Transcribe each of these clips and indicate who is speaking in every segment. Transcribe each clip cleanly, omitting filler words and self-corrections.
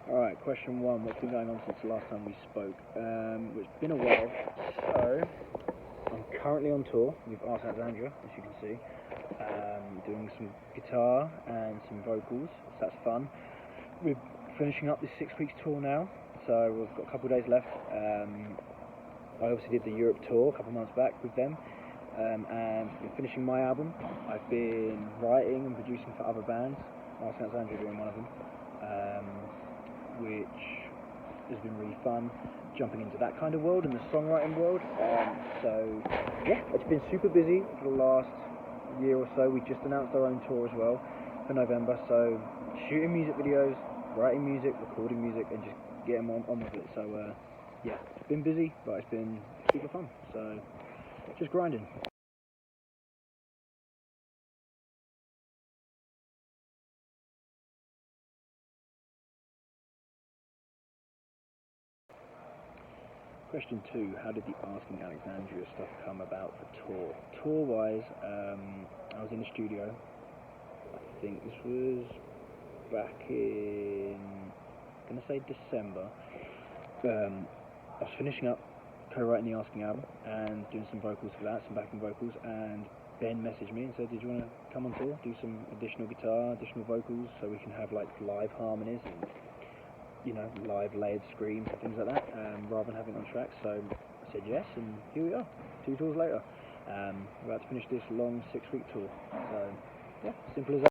Speaker 1: Alright, question one. What's been going on since the last time we spoke? It's been a while. So, I'm currently on tour with Art Alexandria, as you can see. Doing some guitar and some vocals, so that's fun. We're finishing up this 6 weeks tour now, so we've got a couple of days left. I obviously did the Europe tour a couple of months back with them, and been finishing my album. I've been writing and producing for other bands, Art Alexandria being one of them. Which has been really fun, jumping into that kind of world and the songwriting world. So yeah, it's been super busy for the last year or so. We just announced our own tour as well for November, so shooting music videos, writing music, recording music, and just getting on with it. So yeah, it's been busy, but it's been super fun, so just grinding. Question 2, how did the Asking Alexandria stuff come about for tour? Tour-wise, I was in the studio, I think this was back in, I'm going to say December. I was finishing up co-writing the Asking album and doing some vocals for that, some backing vocals, and Ben messaged me and said, did you want to come on tour, do some additional guitar, additional vocals, so we can have like live harmonies and, you know, live layered screams and things like that, rather than having it on tracks. So I said yes, and here we are, 2 tours later. We're about to finish this long 6-week tour. So yeah, simple as that.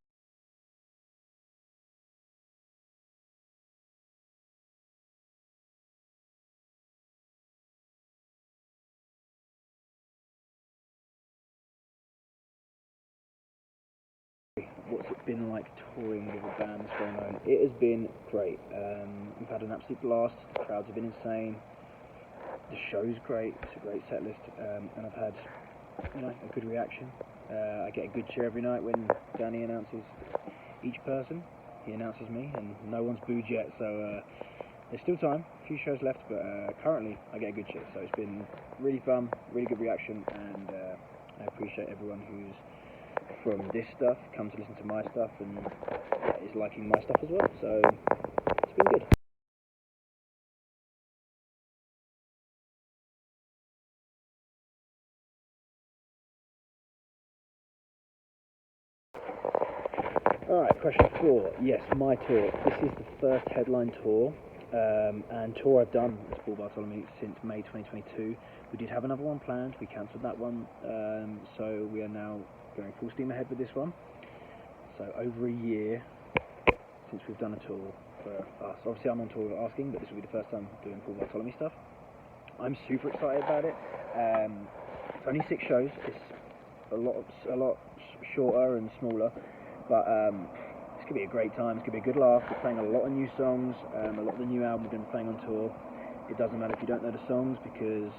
Speaker 1: What's it been like touring with a band that's well known? It has been great. We've had an absolute blast. The crowds have been insane. The show's great. It's a great set list, and I've had, you know, a good reaction. I get a good cheer every night when Danny announces each person. He announces me, and no one's booed yet. So there's still time. A few shows left, but currently I get a good cheer. So it's been really fun, really good reaction, and I appreciate everyone who's from this stuff come to listen to my stuff and is liking my stuff as well, so it's been good. Alright, question 4. Yes, my tour. This is the first headline tour and tour I've done as Paul Bartolome since May 2022. We did have another one planned, we cancelled that one, so we are now going full steam ahead with this one. So over a year since we've done a tour for us. Obviously I'm on tour with Asking, but this will be the first time doing Paul Bartolome stuff. I'm super excited about it. It's only 6 shows. It's a lot shorter and smaller, but it's gonna be a great time. It's gonna be a good laugh. We're playing a lot of new songs. A lot of the new album we're going to be playing on tour. It doesn't matter if you don't know the songs, because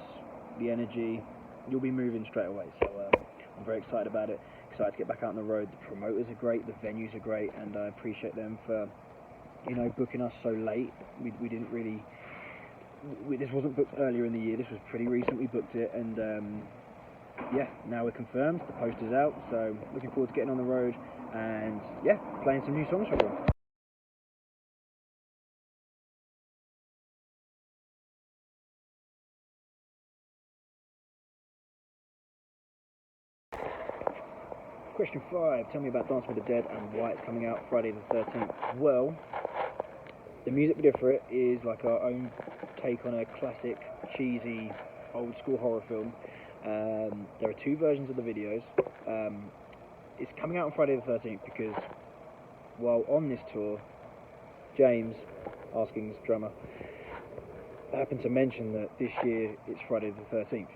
Speaker 1: the energy, you'll be moving straight away. So I'm very excited about it. Excited to get back out on the road. The promoters are great, the venues are great, and I appreciate them for, you know, booking us so late. We didn't really. This wasn't booked earlier in the year. This was pretty recent. We booked it, and yeah, now we're confirmed. The poster's out, so looking forward to getting on the road and yeah, playing some new songs for everyone. Question 5. Tell me about Dancing with the Dead and why it's coming out Friday the 13th. Well, the music video for it is like our own take on a classic, cheesy, old school horror film. There are 2 versions of the videos. It's coming out on Friday the 13th because while on this tour, James, Asking's drummer, happened to mention that this year it's Friday the 13th.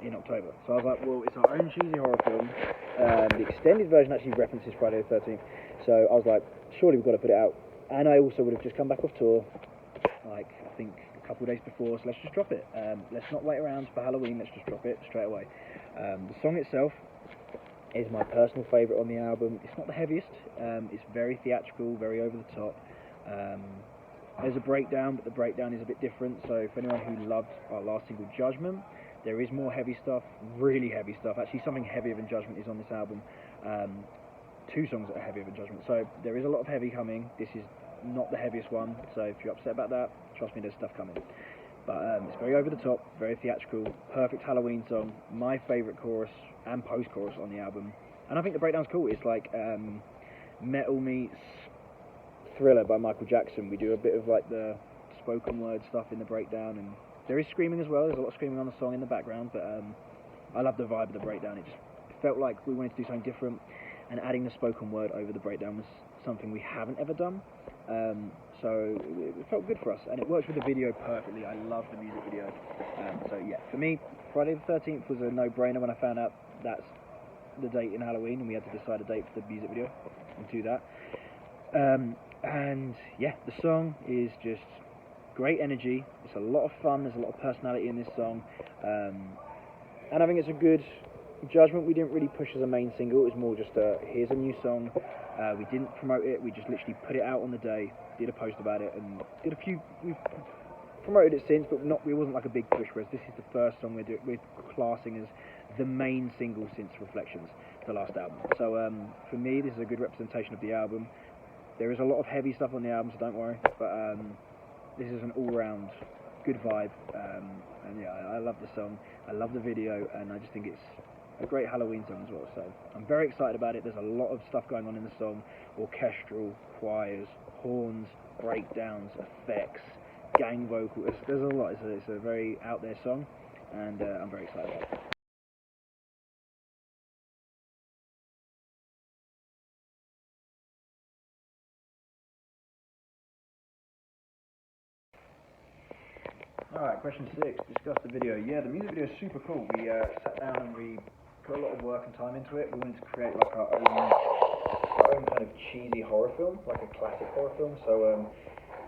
Speaker 1: In October. So I was like, well, it's our own cheesy horror film. The extended version actually references Friday the 13th. So I was like, surely we've got to put it out. And I also would have just come back off tour, like, I think a couple of days before, so let's just drop it. Let's not wait around for Halloween, let's just drop it straight away. The song itself is my personal favourite on the album. It's not the heaviest, it's very theatrical, very over the top. There's a breakdown, but the breakdown is a bit different. So for anyone who loved our last single, Judgment, there is more heavy stuff, really heavy stuff. Actually, something heavier than Judgment is on this album. 2 songs that are heavier than Judgment. So there is a lot of heavy coming. This is not the heaviest one, so if you're upset about that, trust me, there's stuff coming. But it's very over the top, very theatrical, perfect Halloween song, my favourite chorus and post-chorus on the album. And I think the breakdown's cool. It's like metal meets Thriller by Michael Jackson. We do a bit of like the spoken word stuff in the breakdown, and there is screaming as well. There's a lot of screaming on the song in the background, but I love the vibe of the breakdown. It just felt like we wanted to do something different, and adding the spoken word over the breakdown was something we haven't ever done. So it felt good for us, and it works with the video perfectly. I love the music video. So yeah, for me, Friday the 13th was a no-brainer when I found out that's the date in Halloween, and we had to decide a date for the music video and do that. And yeah, the song is just great energy. It's a lot of fun. There's a lot of personality in this song, and I think it's a good Judgment. We didn't really push as a main single. It was more just here's a new song. We didn't promote it. We just literally put it out on the day, did a post about it, and did a few. We've promoted it since, but it wasn't like a big push. Whereas this is the first song we're classing as the main single since Reflections, the last album. So for me, this is a good representation of the album. There is a lot of heavy stuff on the album, so don't worry. But this is an all-round good vibe, and yeah, I love the song. I love the video, and I just think it's a great Halloween song as well. So I'm very excited about it. There's a lot of stuff going on in the song: orchestral, choirs, horns, breakdowns, effects, gang vocals. There's a lot. It's a very out there song, and I'm very excited about it. Alright, question 6, discuss the video. Yeah, the music video is super cool. We sat down and we put a lot of work and time into it. We wanted to create like our own kind of cheesy horror film, like a classic horror film. So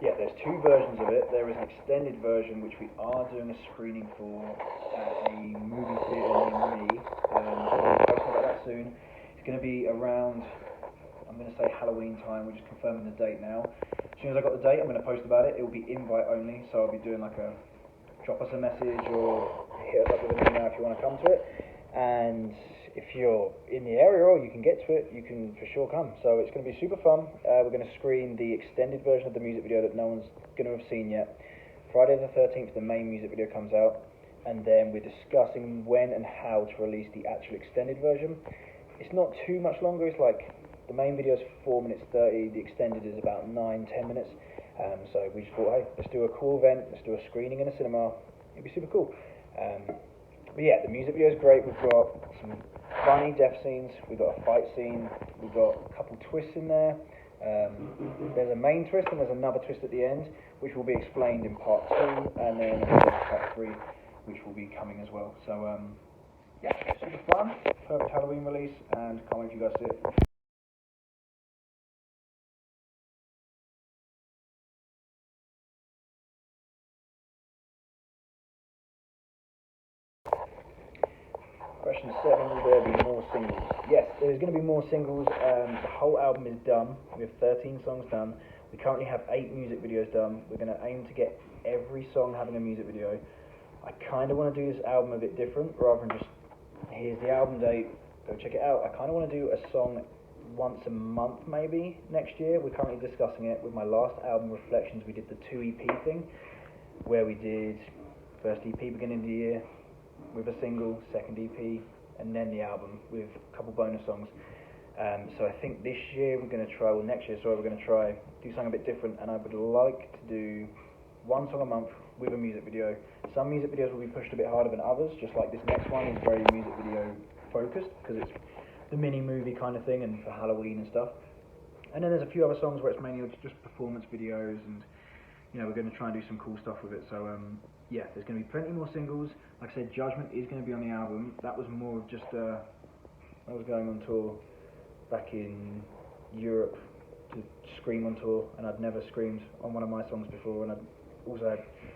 Speaker 1: yeah, there's two versions of it. There is an extended version which we are doing a screening for at a movie theatre near me. So we'll be posting about that soon. It's going to be around, I'm going to say Halloween time. We're just confirming the date now. As soon as I got the date, I'm going to post about it. It will be invite only, so I'll be doing like drop us a message or hit us up with an email if you want to come to it. And if you're in the area or you can get to it, you can for sure come. So it's going to be super fun. We're going to screen the extended version of the music video that no one's going to have seen yet. Friday the 13th, the main music video comes out, and then we're discussing when and how to release the actual extended version. It's not too much longer. It's like the main video is 4 minutes 30. The extended is about 9-10 minutes. So we just thought, hey, let's do a cool event, let's do a screening in a cinema, it'd be super cool. But yeah, the music video is great. We've got some funny death scenes, we've got a fight scene, we've got a couple twists in there. There's a main twist and there's another twist at the end, which will be explained in part 2, and then part 3, which will be coming as well. So yeah, super fun, perfect Halloween release, and can't wait for you guys to see it. Question 7, will there be more singles? Yes, there's going to be more singles. The whole album is done. We have 13 songs done. We currently have 8 music videos done. We're going to aim to get every song having a music video. I kind of want to do this album a bit different, rather than just, here's the album date, go check it out. I kind of want to do a song once a month maybe next year. We're currently discussing it. With my last album, Reflections, we did the 2 EP thing, where we did first EP beginning of the year, with a single, second EP, and then the album with a couple bonus songs. So I think this year we're going to try, next year, we're going to try do something a bit different, and I would like to do 1 song a month with a music video. Some music videos will be pushed a bit harder than others, just like this next one is very music video focused, because it's the mini movie kind of thing, and for Halloween and stuff. And then there's a few other songs where it's mainly just performance videos, and you know, we're going to try and do some cool stuff with it. So yeah, there's going to be plenty more singles. Like I said, Judgment is going to be on the album. That was more of just I was going on tour back in Europe to scream on tour, and I'd never screamed on one of my songs before, and I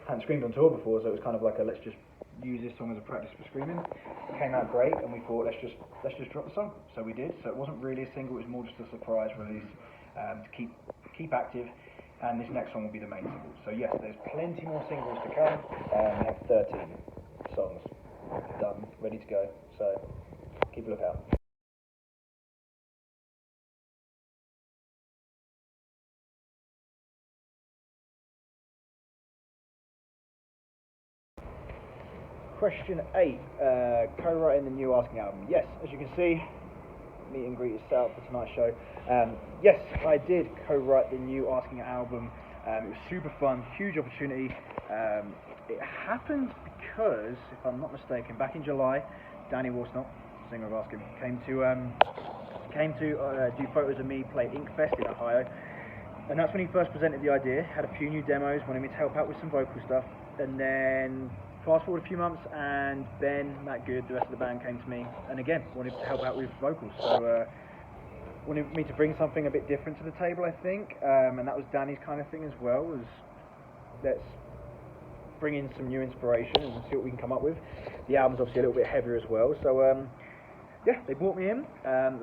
Speaker 1: hadn't screamed on tour before, so it was kind of like let's just use this song as a practice for screaming. It came out great, and we thought let's just drop the song. So we did. So it wasn't really a single; it was more just a surprise release to keep active. And this next one will be the main single. So yes, there's plenty more singles to come. We have 13 songs done, ready to go. So keep a lookout. question 8, co-writing the new Asking album. Yes, as you can see, meet and greet is set up for tonight's show. Yes, I did co-write the new Asking album. It was super fun, huge opportunity. It happened because, if I'm not mistaken, back in July, Danny Warsnott, singer of Asking, came to do photos of me play Inkfest in Ohio. And that's when he first presented the idea, had a few new demos, wanted me to help out with some vocal stuff. And then fast forward a few months, and Ben, Matt Good, the rest of the band came to me, and again, wanted to help out with vocals. So wanted me to bring something a bit different to the table, I think. And that was Danny's kind of thing as well, was let's bring in some new inspiration and see what we can come up with. The album's obviously a little bit heavier as well, so yeah, they brought me in.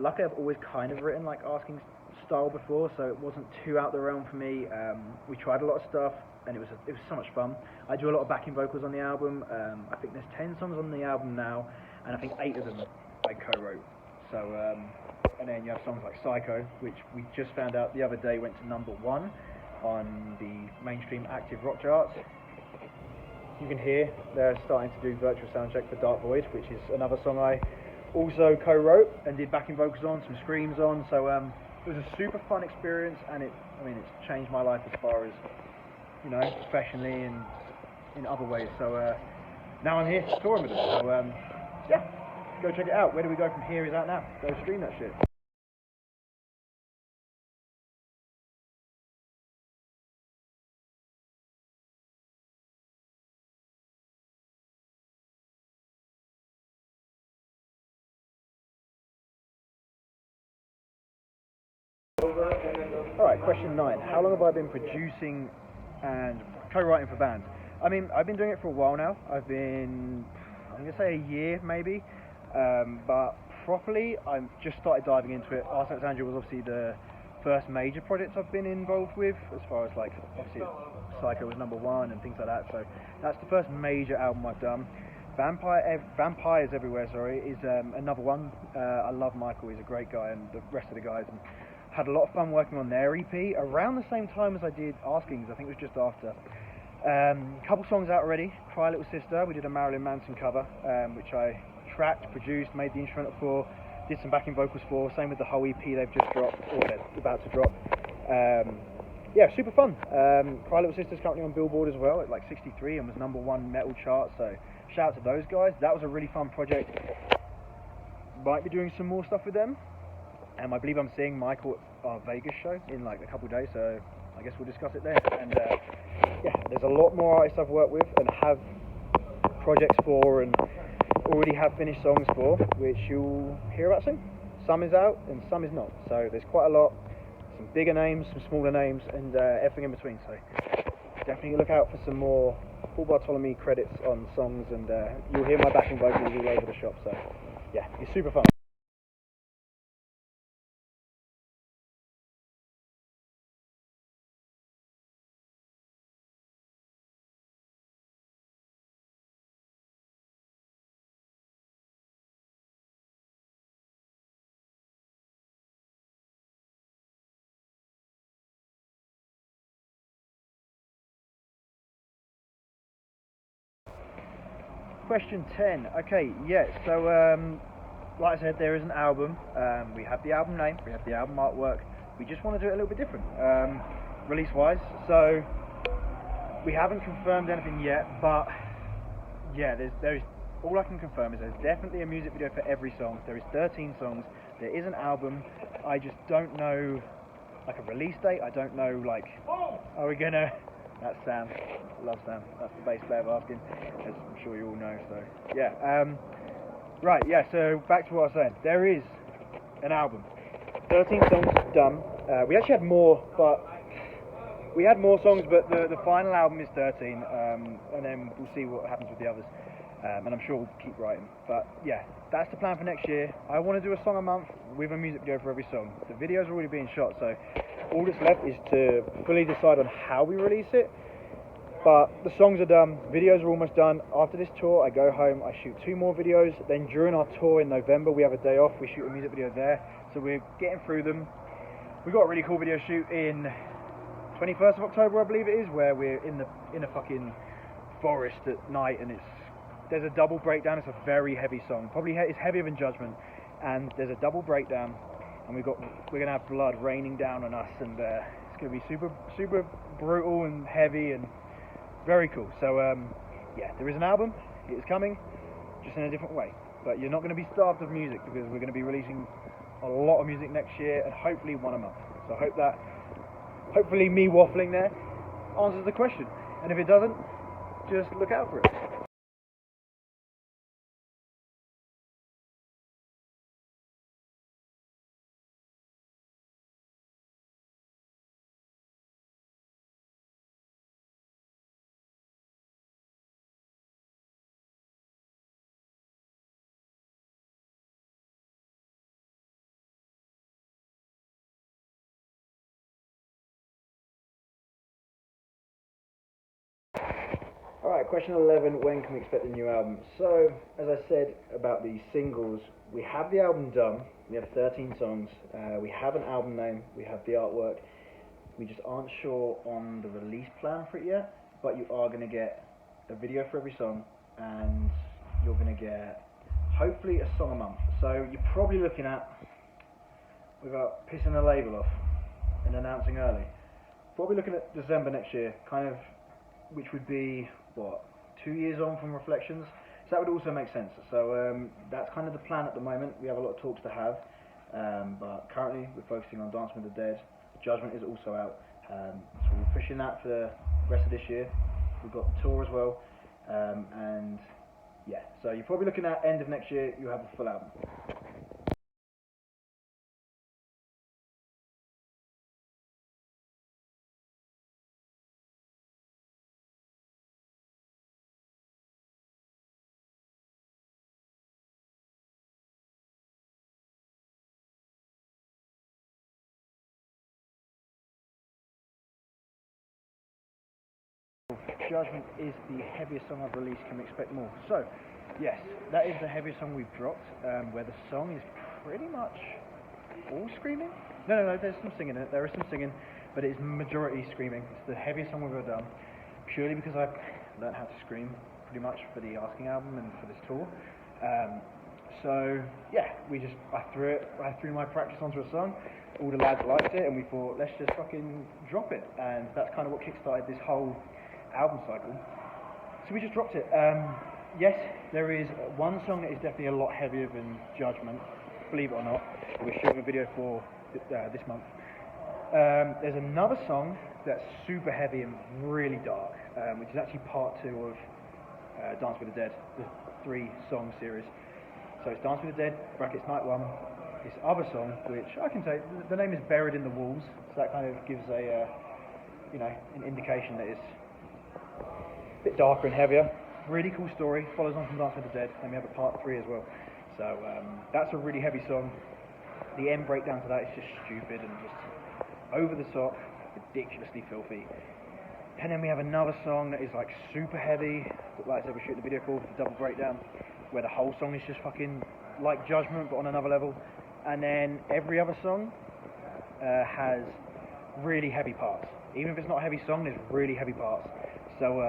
Speaker 1: Luckily, I've always kind of written like Asking style before, so it wasn't too out the realm for me. We tried a lot of stuff, and it was so much fun. I do a lot of backing vocals on the album. I think there's 10 songs on the album now, and I think 8 of them I co-wrote. So, and then you have songs like Psycho, which we just found out the other day went to #1 on the mainstream active rock charts. You can hear they're starting to do virtual soundcheck for Dark Void, which is another song I also co-wrote and did backing vocals on, some screams on. So it was a super fun experience, and it's changed my life as far as, you know, professionally and in other ways. So now I'm here touring with them. So yeah, go check it out. Where do we go from here is out now. Go stream that shit. Alright, question 9. How long have I been producing and co-writing for bands? I mean, I've been doing it for a while now. I'm going to say a year maybe, but properly I've just started diving into it. Ars Alexandria was obviously the first major project I've been involved with, as far as like, obviously Psycho was #1 and things like that, so that's the first major album I've done. Vampires Everywhere, sorry, is another one. I love Michael, he's a great guy, and the rest of the guys. And had a lot of fun working on their EP around the same time as I did Askings. I think it was just after. Couple songs out already. Cry Little Sister, we did a Marilyn Manson cover, which I tracked, produced, made the instrumental for, did some backing vocals for. Same with the whole EP they've just dropped, or they're about to drop. Yeah, super fun. Cry Little Sister's currently on Billboard as well at like 63 and was #1 metal chart, so shout out to those guys. That was a really fun project. Might be doing some more stuff with them. I believe I'm seeing Michael at our Vegas show in like a couple of days, so I guess we'll discuss it there. And yeah, there's a lot more artists I've worked with and have projects for and already have finished songs for, which you'll hear about soon. Some is out and some is not, so there's quite a lot. Some bigger names, some smaller names, and everything in between, so definitely look out for some more Paul Bartolome credits on songs, and you'll hear my backing vocals all over the shop, so yeah, it's super fun. Question 10. Okay, yeah, so like I said, there is an album. We have the album name, we have the album artwork. We just want to do it a little bit different, release-wise. So we haven't confirmed anything yet, but yeah, there's all I can confirm is there's definitely a music video for every song. There is 13 songs. There is an album. I just don't know like a release date. I don't know like, are we gonna? That's Sam. Love Sam. That's the bass player of Asking, as I'm sure you all know. So yeah. Right. Yeah. So back to what I was saying. There is an album. 13 songs done. We actually had more, but we had more songs. But the final album is 13, and then we'll see what happens with the others. And I'm sure we'll keep writing. But yeah, that's the plan for next year. I want to do a song a month with a music video for every song. The videos are already being shot, so all that's left is to fully decide on how we release it. But the songs are done, videos are almost done. After this tour, I go home, I shoot 2 more videos. Then during our tour in November, we have a day off, we shoot a music video there. So we're getting through them. We've got a really cool video shoot in 21st of October, I believe it is, where we're in a fucking forest at night, and it's there's a double breakdown. It's a very heavy song, probably it's heavier than Judgment, and there's a double breakdown, and we're gonna have blood raining down on us, and it's gonna be super brutal and heavy and very cool. So yeah, there is an album. It's coming, just in a different way. But you're not going to be starved of music, because we're going to be releasing a lot of music next year, and hopefully one a month. So I hope that, hopefully me waffling there answers the question. And if it doesn't, just look out for it. Alright, question 11, when can we expect the new album? So, as I said about the singles, we have the album done, we have 13 songs, we have an album name, we have the artwork, we just aren't sure on the release plan for it yet, but you are going to get a video for every song, and you're going to get, hopefully, a song a month. So, you're probably looking at, without pissing the label off and announcing early, probably looking at December next year, kind of, which would be, what, 2 years on from Reflections. So that would also make sense. So that's kind of the plan at the moment. We have a lot of talks to have, but currently we're focusing on Dancing with the Dead. Judgment is also out, so we're pushing that for the rest of this year. We've got the tour as well, and yeah, so you're probably looking at end of next year, you'll have the full album. Judgment is the heaviest song I've released. Can we expect more? So, yes, that is the heaviest song we've dropped, where the song is pretty much all screaming. No, there's some singing in it. There is some singing, but it's majority screaming. It's the heaviest song we've ever done, purely because I've learned how to scream pretty much for the Asking album and for this tour. So yeah, I threw my practice onto a song. All the lads liked it, and we thought, let's just fucking drop it. And that's kind of what kickstarted this whole album cycle. So we just dropped it. Yes, there is one song that is definitely a lot heavier than Judgment, believe it or not. We're shooting a video for this month. There's another song that's super heavy and really dark, which is actually part 2 of Dance with the Dead, the 3-song series. So it's Dance with the Dead, brackets night 1. This other song, which I can say, the name is Buried in the Walls, so that kind of gives a, an indication that it's a bit darker and heavier. Really cool story, follows on from Dance with the Dead, and we have a part 3 as well. So that's a really heavy song. The end breakdown to that is just stupid and just over the top, ridiculously filthy. And then we have another song that is like super heavy, like I said, we're shooting the video for the double breakdown, where the whole song is just fucking like Judgment, but on another level. And then every other song has really heavy parts. Even if it's not a heavy song, there's really heavy parts. So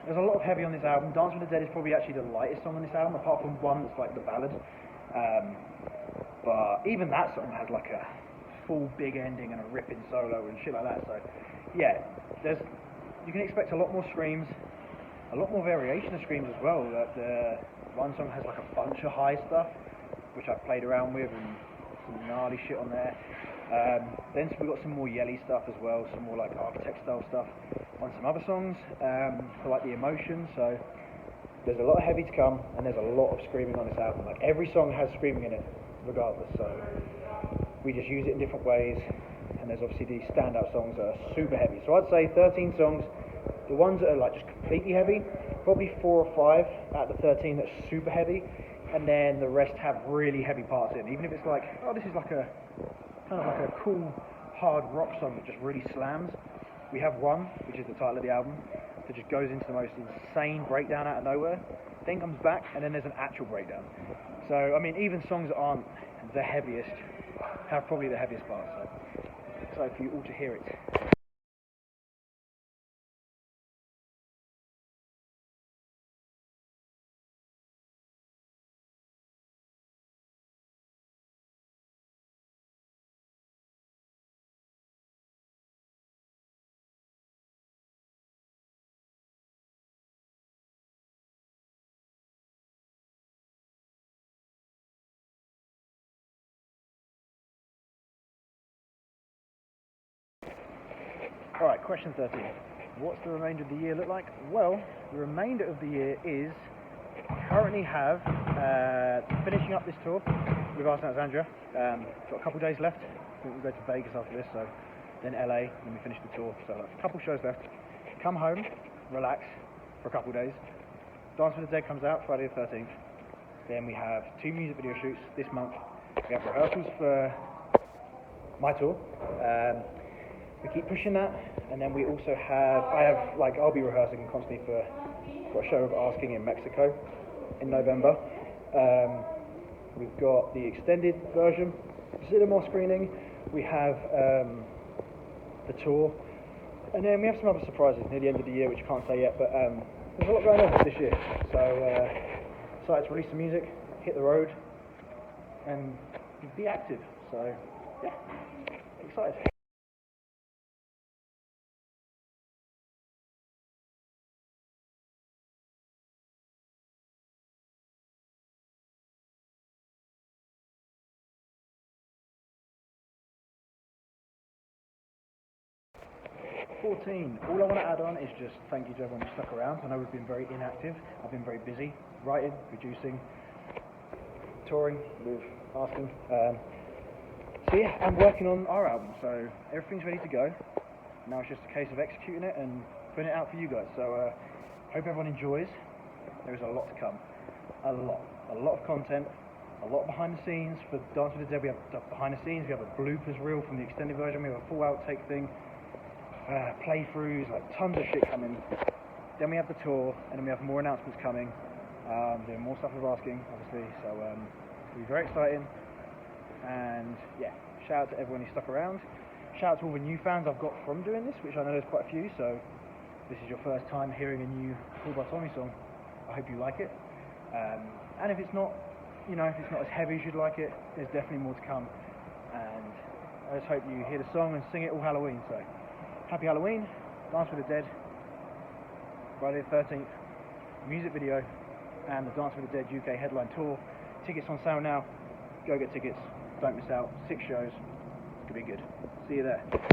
Speaker 1: there's a lot of heavy on this album. Dance with the Dead is probably actually the lightest song on this album, apart from one that's like the ballad. But even that song has like a full big ending and a ripping solo and shit like that. So yeah, you can expect a lot more screams, a lot more variation of screams as well. The one song has like a bunch of high stuff, which I've played around with, and some gnarly shit on there. Then we've got some more yelly stuff as well, some more like Architect style stuff on some other songs, for like the emotion. So there's a lot of heavy to come, and there's a lot of screaming on this album. Like every song has screaming in it, regardless. So we just use it in different ways, and there's obviously these standout songs that are super heavy. So I'd say 13 songs. The ones that are like just completely heavy, probably 4 or 5 out of the 13 that's super heavy, and then the rest have really heavy parts in. Even if it's like, oh, this is like a kind of like a cool hard rock song that just really slams. We have one, which is the title of the album, that just goes into the most insane breakdown out of nowhere, then comes back, and then there's an actual breakdown. So I mean, even songs that aren't the heaviest have probably the heaviest parts. So for you all to hear it. Alright, question 13. What's the remainder of the year look like? Well, the remainder of the year is currently have finishing up this tour with Ars Alexandria. Got a couple days left. I think we'll go to Vegas after this, so then LA, and then we finish the tour. So a couple shows left. Come home, relax for a couple days. Dance with the Dead comes out Friday the 13th. Then we have 2 music video shoots this month. We have rehearsals for my tour. We keep pushing that, and then we also have, I'll be rehearsing constantly for a show of Asking in Mexico in November. We've got the extended version, cinema screening, we have the tour, and then we have some other surprises near the end of the year which I can't say yet, but there's a lot going on this year, so excited to release some music, hit the road, and be active, so yeah, excited. All I want to add on is just thank you to everyone who stuck around. I know we've been very inactive. I've been very busy writing, producing, touring with Asking. So yeah, I'm working on our album, so everything's ready to go. Now it's just a case of executing it and putting it out for you guys. So hope everyone enjoys. There is a lot to come. A lot of content, a lot behind the scenes. For Dance with the Dead, we have stuff behind the scenes. We have a bloopers reel from the extended version. We have a full outtake thing. Playthroughs, like tons of shit coming. Then we have the tour, and then we have more announcements coming. Doing more stuff with Asking, obviously. So it'll be very exciting. And yeah, shout out to everyone who stuck around. Shout out to all the new fans I've got from doing this, which I know there's quite a few. So this is your first time hearing a new Paul Bartolome song. I hope you like it. And if it's not, if it's not as heavy as you'd like it, there's definitely more to come. And I just hope you hear the song and sing it all Halloween. So. Happy Halloween, Dance with the Dead, Friday the 13th, music video, and the Dance with the Dead UK headline tour. Tickets on sale now. Go get tickets. Don't miss out. 6 shows. It's going to be good. See you there.